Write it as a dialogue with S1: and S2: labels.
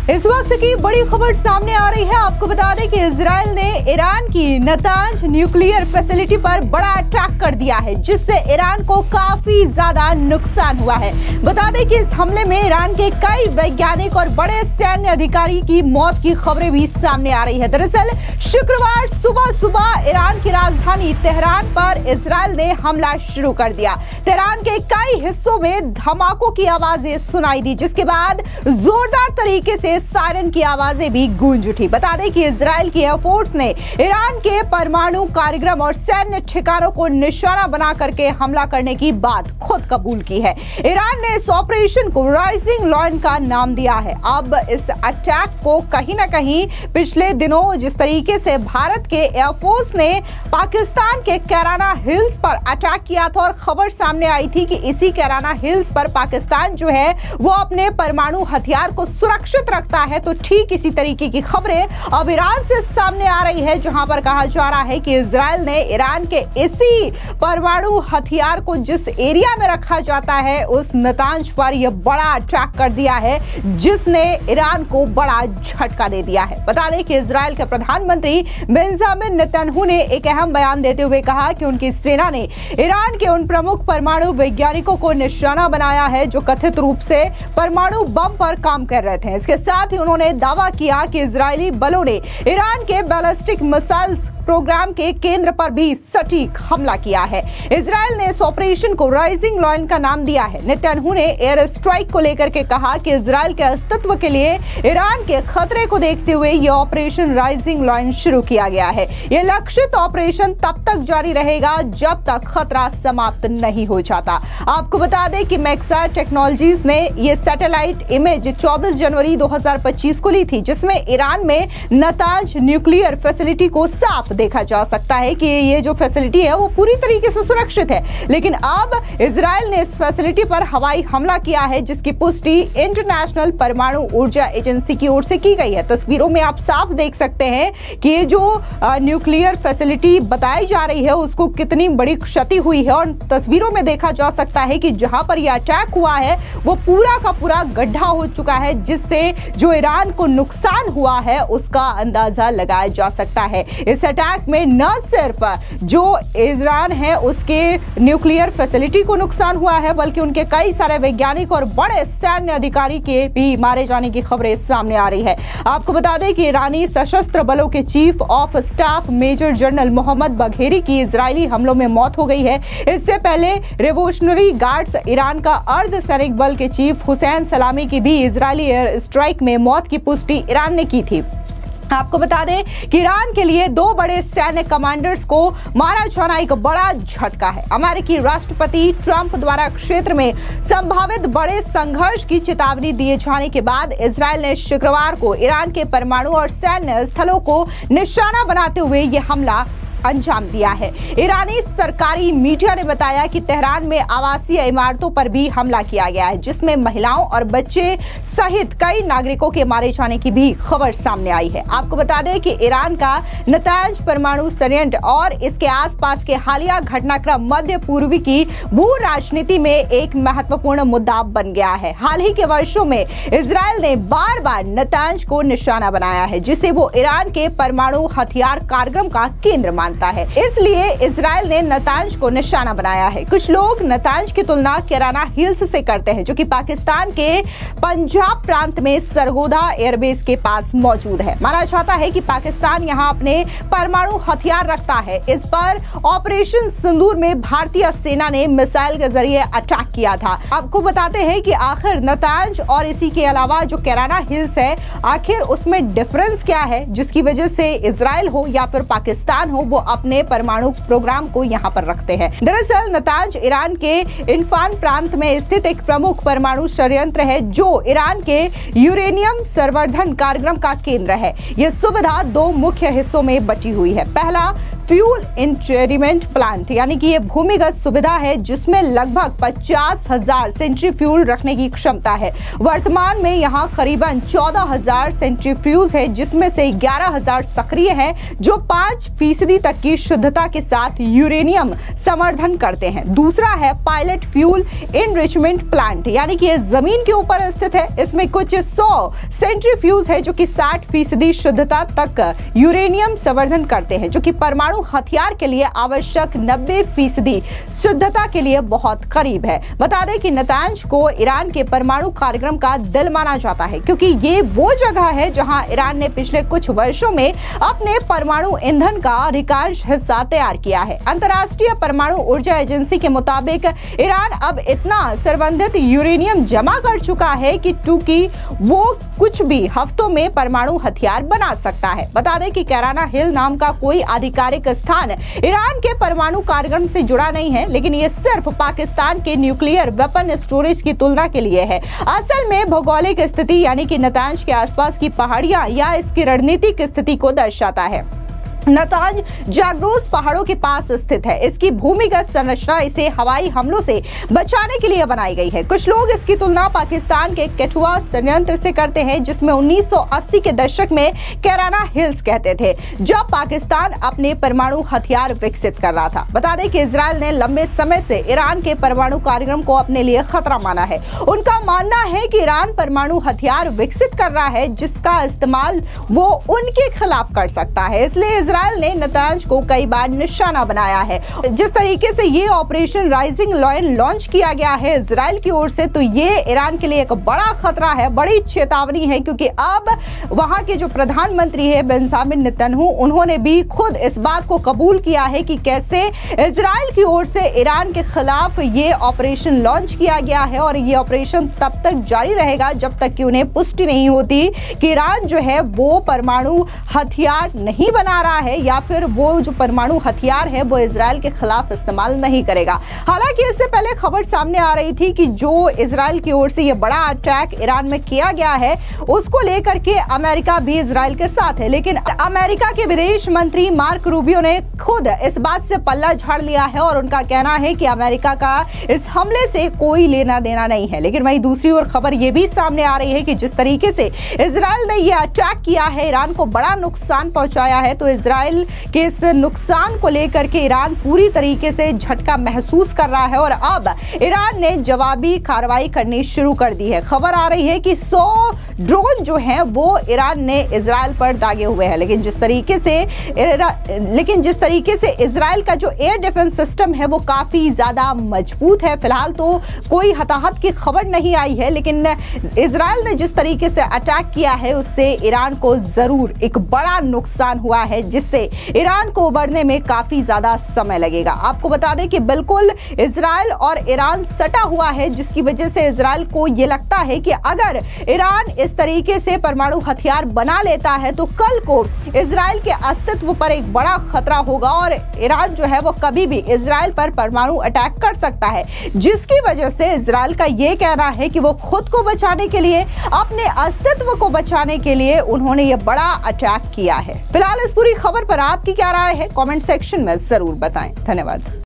S1: इस वक्त की बड़ी खबर सामने आ रही है। आपको बता दें कि इजराइल ने ईरान की नतांज न्यूक्लियर फैसिलिटी पर बड़ा अटैक कर दिया है, जिससे ईरान को काफी ज्यादा नुकसान हुआ है। बता दें कि इस हमले में ईरान के कई वैज्ञानिक और बड़े सैन्य अधिकारी की मौत की खबरें भी सामने आ रही है। दरअसल शुक्रवार सुबह ईरान की राजधानी तेहरान पर इजराइल ने हमला शुरू कर दिया। तेहरान के कई हिस्सों में धमाकों की आवाजें सुनाई दी, जिसके बाद जोरदार तरीके से सायरन की आवाजें भी गूंज उठी। बता दें कि इजराइल की एयरफोर्स ने ईरान के परमाणु कार्यक्रम और सैन्य ठिकानों को निशाना बना करके हमला करने की बात खुद कबूल की है। ईरान ने इस ऑपरेशन को राइजिंग लायन का नाम दिया है। अब इस अटैक को कहीं ना कहीं पिछले दिनों जिस तरीके से भारत के एयरफोर्स ने पाकिस्तान के कैराना हिल्स पर अटैक किया था और खबर सामने आई थी कि इसी कैराना हिल्स पर पाकिस्तान जो है वो अपने परमाणु हथियार को सुरक्षित रखता है, तो ठीक इसी तरीके की खबरें अब ईरान से सामने आ रही है, जहां पर कहा जा रहा है कि इजराइल ने ईरान के इसी परमाणु हथियार को जिस एरिया में रखा जाता है उस नतांज पर यह बड़ा अटैक कर दिया है, जिसने ईरान को बड़ा झटका दे दिया है। बता दें कि इजराइल के प्रधानमंत्री बेंजामिन नेतन्याहू ने एक अहम बयान देते हुए कहा कि उनकी सेना ने ईरान के उन प्रमुख परमाणु वैज्ञानिकों को निशाना बनाया है जो कथित रूप से परमाणु बम पर काम कर रहे थे। इसके साथ ही उन्होंने दावा किया कि इजरायली बलों ने ईरान के बैलिस्टिक मिसाइल्स प्रोग्राम के केंद्र पर भी सटीक हमला किया है। इजराइल ने इस ऑपरेशन को राइजिंग लायन का नाम दिया है। नेतन्याहू ने एयर स्ट्राइक को लेकर के कहा कि इजराइल के अस्तित्व के लिए ईरान के खतरे को देखते हुए यह ऑपरेशन राइजिंग लायन शुरू किया गया है। यह लक्षित ऑपरेशन तब तक जारी रहेगा जब तक खतरा समाप्त नहीं हो जाता। आपको बता दें कि मैक्सार टेक्नोलॉजीज ने यह सैटेलाइट इमेज 24 जनवरी 2025 को ली थी, जिसमें ईरान में नतांज न्यूक्लियर फैसिलिटी को साफ देखा जा सकता है कि ये जो फैसिलिटी है वो पूरी तरीके से सुरक्षित है। लेकिन अब इजराइल ने इस फैसिलिटी पर हवाई हमला किया है, जिसकी पुष्टि इंटरनेशनल परमाणु ऊर्जा एजेंसी की ओर से की गई है। तस्वीरों में आप साफ देख सकते हैं कि ये जो न्यूक्लियर फैसिलिटी बताई जा रही है उसको कितनी बड़ी क्षति हुई है, और तस्वीरों में देखा जा सकता है कि जहां पर यह अटैक हुआ है वो पूरा का पूरा गड्ढा हो चुका है, जिससे जो ईरान को नुकसान हुआ है उसका अंदाजा लगाया जा सकता है। इस अटैक में न सिर्फ जो ईरान है उसके न्यूक्लियर फैसिलिटी को नुकसान हुआ है, बल्कि उनके कई सारे वैज्ञानिक और बड़े सैन्य अधिकारी के भी मारे जाने की खबरें सामने आ रही है। आपको बता दें कि ईरानी सशस्त्र बलों के chief of staff major general Mohammad Bagheri की इजरायली हमलों में मौत हो गई है। इससे पहले रिवोल्यूशनरी गार्ड्स ईरान का अर्ध सैनिक बल के चीफ हुसैन सलामी की भी इजरायली एयर स्ट्राइक में मौत की पुष्टि ईरान ने की थी। आपको बता दें कि ईरान के लिए दो बड़े सैन्य कमांडर्स को मारा जाना एक बड़ा झटका है। अमेरिकी राष्ट्रपति ट्रंप द्वारा क्षेत्र में संभावित बड़े संघर्ष की चेतावनी दिए जाने के बाद इजराइल ने शुक्रवार को ईरान के परमाणु और सैन्य स्थलों को निशाना बनाते हुए यह हमला अंजाम दिया है। ईरानी सरकारी मीडिया ने बताया कि तेहरान में आवासीय इमारतों पर भी हमला किया गया है, जिसमें महिलाओं और बच्चे सहित कई नागरिकों के मारे जाने की भी खबर सामने आई है। आपको बता दें कि ईरान का नतांज परमाणु संयंत्र और इसके आसपास के हालिया घटनाक्रम मध्य पूर्व की भू राजनीति में एक महत्वपूर्ण मुद्दा बन गया है। हाल ही के वर्षों में इजराइल ने बार बार नतांज को निशाना बनाया है, जिसे वो ईरान के परमाणु हथियार कार्यक्रम का केंद्र है। इसलिए इजराइल ने नतांज को निशाना बनाया है। कुछ लोग नतांज की तुलना कैराना हिल्स से करते हैं, जो कि पाकिस्तान के पंजाब प्रांत में सरगोदा एयरबेस के पास मौजूद है। माना जाता है कि पाकिस्तान यहां अपने परमाणु हथियार रखता है। इस पर ऑपरेशन सिंदूर में भारतीय सेना ने मिसाइल के जरिए अटैक किया था। आपको बताते हैं कि आखिर नतांज और इसी के अलावा जो कैराना हिल्स है, आखिर उसमें डिफरेंस क्या है, जिसकी वजह से इजराइल हो या फिर पाकिस्तान हो वो अपने परमाणु प्रोग्राम को यहां पर रखते हैं। दरअसल नतांज ईरान के इन्फान प्रांत में स्थित एक प्रमुख परमाणु संयंत्र है, जो ईरान के यूरेनियम संवर्धन कार्यक्रम का केंद्र है। यह सुविधा दो मुख्य हिस्सों में बटी हुई है। पहला फ्यूल इंट्रीटमेंट प्लांट, यानी कि यह भूमिगत सुविधा है जिसमें लगभग 50,000 सेंट्रीफ्यूल रखने की क्षमता है। वर्तमान में यहां करीबन 14,000 सेंट्रीफ्यूज है, जिसमें से 11,000 सक्रिय हैं, जो 5% तक की शुद्धता के साथ यूरेनियम संवर्धन करते हैं। दूसरा है पायलट फ्यूल इनरिचमेंट प्लांट, यानी कि ये जमीन के ऊपर स्थित है। इसमें कुछ 100 सेंट्रीफ्यूज है जो कि 60% शुद्धता तक यूरेनियम संवर्धन करते हैं, जो कि परमाणु हथियार के लिए आवश्यक 90% शुद्धता के लिए बहुत करीब है। बता दें कि नतांज को ईरान के परमाणु कार्यक्रम का दिल माना जाता है, क्योंकि ये वो जगह है जहां ईरान ने पिछले कुछ वर्षों में अपने परमाणु ईंधन का अधिकांश हिस्सा तैयार किया है। अंतर्राष्ट्रीय परमाणु ऊर्जा एजेंसी के मुताबिक ईरान अब इतना संवर्धित यूरेनियम जमा कर चुका है कि वो कुछ भी हफ्तों में परमाणु हथियार बना सकता है। बता दें कि कैराना हिल नाम का कोई आधिकारिक स्थान ईरान के परमाणु कार्यक्रम से जुड़ा नहीं है, लेकिन ये सिर्फ पाकिस्तान के न्यूक्लियर वेपन स्टोरेज की तुलना के लिए है। असल में भौगोलिक स्थिति यानी कि नतांज के आसपास की पहाड़ियां या इसकी रणनीतिक स्थिति को दर्शाता है। नतांज जाग्रोस पहाड़ों के पास स्थित है। इसकी भूमिगत संरचना इसे हवाई हमलों से बचाने के लिए बनाई गई है। कुछ लोग इसकी तुलना पाकिस्तान के केटुआ संयंत्र से करते हैं, जिसमें 1980 के दशक में कैराना हिल्स कहते थे, जब पाकिस्तान अपने परमाणु हथियार विकसित कर रहा था। बता दें कि इजरायल ने लंबे समय से ईरान के परमाणु कार्यक्रम को अपने लिए खतरा माना है। उनका मानना है कि ईरान परमाणु हथियार विकसित कर रहा है, जिसका इस्तेमाल वो उनके खिलाफ कर सकता है। इसलिए इजरायल ने नतांज को कई बार निशाना बनाया है। जिस तरीके से ये ऑपरेशन राइजिंग लायन लॉन्च किया गया है इजरायल की ओर से, तो ये ईरान के लिए एक बड़ा खतरा है, बड़ी चेतावनी है, क्योंकि अब वहां के जो प्रधानमंत्री है बेंजामिन नेतन्याहू, उन्होंने भी खुद इस बात को कबूल किया है कि कैसे इजरायल की ओर से ईरान के खिलाफ ये ऑपरेशन लॉन्च किया गया है, और ये ऑपरेशन तब तक जारी रहेगा जब तक कि उन्हें पुष्टि नहीं होती कि ईरान जो है वो परमाणु हथियार नहीं बना रहा है, या फिर वो जो परमाणु हथियार है वो इजरायल के खिलाफ इस्तेमाल नहीं करेगा। हालांकि इससे पहले खबर सामने आ रही थी कि जो इजरायल की ओर से ये बड़ा अटैक ईरान में किया गया है, उसको लेकर के अमेरिका भी इजरायल के साथ है, लेकिन अमेरिका के विदेश मंत्री मार्क रूबियो ने खुद इस बात से पल्ला झाड़ लिया है, और उनका कहना है कि अमेरिका का इस हमले से कोई लेना देना नहीं है। लेकिन वहीं दूसरी ओर खबर ये भी सामने आ रही है कि जिस तरीके से इजरायल ने यह अटैक किया है, ईरान को बड़ा नुकसान पहुंचाया है, तो इजरायल के इस नुकसान को लेकर के ईरान पूरी तरीके से झटका महसूस कर रहा है, और अब ईरान ने जवाबी कार्रवाई करनी शुरू कर दी है। खबर आ रही है कि 100 ड्रोन जो हैं वो ईरान ने इजरायल पर दागे हुए हैं, लेकिन जिस तरीके से इजरायल का जो एयर डिफेंस सिस्टम है वो काफी ज्यादा मजबूत है। फिलहाल तो कोई हताहत की खबर नहीं आई है, लेकिन इजरायल ने जिस तरीके से अटैक किया है उससे ईरान को जरूर एक बड़ा नुकसान हुआ है, जिससे ईरान को उबरने में काफी ज्यादा समय लगेगा। आपको बता दें कि बिल्कुल इजरायल और ईरान सटा हुआ है, जिसकी वजह से इजरायल को यह लगता है कि अगर ईरान इस तरीके से परमाणु हथियार बना लेता है तो कल को इजरायल के अस्तित्व पर एक बड़ा खतरा होगा, और ईरान जो है वो कभी भी इजरायल पर परमाणु अटैक कर सकता है, जिसकी वजह से इजरायल का यह कहना है कि वो खुद को बचाने के लिए, अपने अस्तित्व को बचाने के लिए उन्होंने ये बड़ा अटैक किया है। फिलहाल इस पूरी खबर पर आपकी क्या राय है, कमेंट सेक्शन में जरूर बताएं। धन्यवाद।